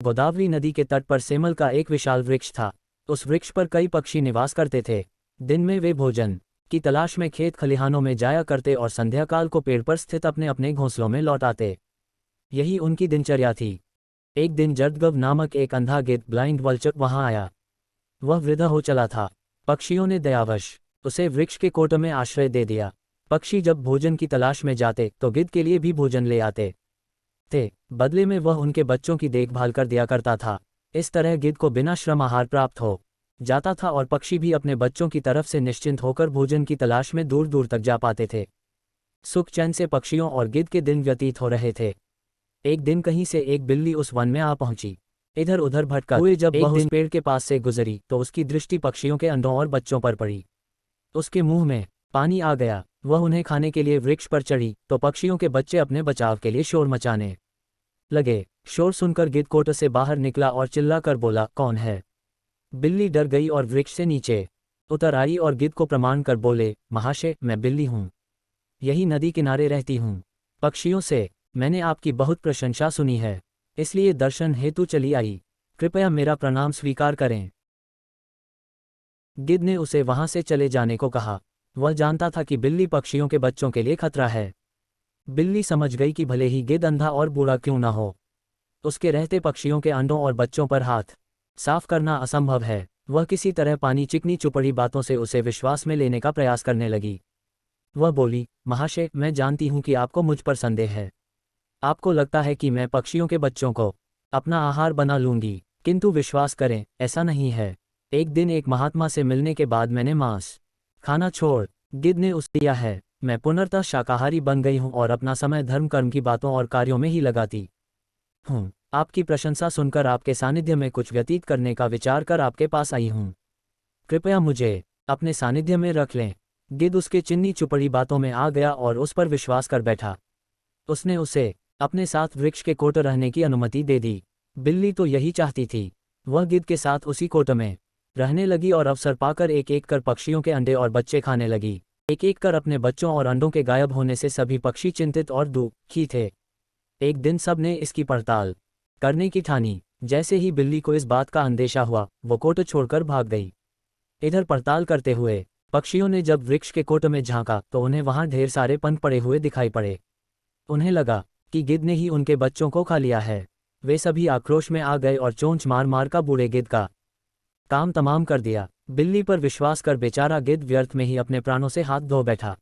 गोदावरी नदी के तट पर सेमल का एक विशाल वृक्ष था। उस वृक्ष पर कई पक्षी निवास करते थे। दिन में वे भोजन की तलाश में खेत खलिहानों में जाया करते और संध्याकाल को पेड़ पर स्थित अपने अपने घोंसलों में लौट आते। यही उनकी दिनचर्या थी। एक दिन जर्दगव नामक एक अंधा गिद्ध ब्लाइंड वल्चर वहां आया। वह वृद्ध हो चला था। पक्षियों ने दयावश उसे वृक्ष के कोट में आश्रय दे दिया। पक्षी जब भोजन की तलाश में जाते तो गिद्ध के लिए भी भोजन ले आते थे। बदले में वह उनके बच्चों की देखभाल कर दिया करता था। इस तरह गिद्ध को बिना श्रम आहार प्राप्त हो जाता था और पक्षी भी अपने बच्चों की तरफ से निश्चिंत होकर भोजन की तलाश में दूर दूर तक जा पाते थे। सुख चैन से पक्षियों और गिद्ध के दिन व्यतीत हो रहे थे। एक दिन कहीं से एक बिल्ली उस वन में आ पहुंची। इधर उधर भटकते हुए जब वह उस पेड़ के पास से गुजरी तो उसकी दृष्टि पक्षियों के अंडों और बच्चों पर पड़ी। उसके मुंह में पानी आ गया। वह उन्हें खाने के लिए वृक्ष पर चढ़ी तो पक्षियों के बच्चे अपने बचाव के लिए शोर मचाने लगे। शोर सुनकर गिद्ध कोट से बाहर निकला और चिल्लाकर बोला, कौन है? बिल्ली डर गई और वृक्ष से नीचे उतर आई और गिद्ध को प्रणाम कर बोले, महाशय, मैं बिल्ली हूँ, यही नदी किनारे रहती हूँ। पक्षियों से मैंने आपकी बहुत प्रशंसा सुनी है, इसलिए दर्शन हेतु चली आई। कृपया मेरा प्रणाम स्वीकार करें। गिद्ध ने उसे वहां से चले जाने को कहा। वह जानता था कि बिल्ली पक्षियों के बच्चों के लिए खतरा है। बिल्ली समझ गई कि भले ही गिद्ध अंधा और बूढ़ा क्यों न हो, उसके रहते पक्षियों के अंडों और बच्चों पर हाथ साफ करना असंभव है। वह किसी तरह पानी चिकनी चुपड़ी बातों से उसे विश्वास में लेने का प्रयास करने लगी। वह बोली, महाशय, मैं जानती हूं कि आपको मुझ पर संदेह है। आपको लगता है कि मैं पक्षियों के बच्चों को अपना आहार बना लूंगी, किंतु विश्वास करें, ऐसा नहीं है। एक दिन एक महात्मा से मिलने के बाद मैंने मांस खाना छोड़ गिद्ध ने उस दिया है। मैं पुनर्तः शाकाहारी बन गई हूं और अपना समय धर्म कर्म की बातों और कार्यों में ही लगाती हूं। आपकी प्रशंसा सुनकर आपके सानिध्य में कुछ व्यतीत करने का विचार कर आपके पास आई हूं। कृपया मुझे अपने सानिध्य में रख लें। गिद्ध उसके चिन्नी चुपड़ी बातों में आ गया और उस पर विश्वास कर बैठा। उसने उसे अपने साथ वृक्ष के कोट रहने की अनुमति दे दी। बिल्ली तो यही चाहती थी। वह गिद्ध के साथ उसी कोट में रहने लगी और अवसर पाकर एक एक कर पक्षियों के अंडे और बच्चे खाने लगी। एक एक कर अपने बच्चों और अंडों के गायब होने से सभी पक्षी चिंतित और दुखी थे। एक दिन सब ने इसकी पड़ताल करने की ठानी। जैसे ही बिल्ली को इस बात का अंदेशा हुआ, वो कोट छोड़कर भाग गई। इधर पड़ताल करते हुए पक्षियों ने जब वृक्ष के कोट में झांका तो उन्हें वहां ढेर सारे पंख पड़े हुए दिखाई पड़े। उन्हें लगा कि गिद्ध ने ही उनके बच्चों को खा लिया है। वे सभी आक्रोश में आ गए और चोंच मार मार का बूढ़े गिद्ध का काम तमाम कर दिया। बिल्ली पर विश्वास कर बेचारा गिद्ध व्यर्थ में ही अपने प्राणों से हाथ धो बैठा।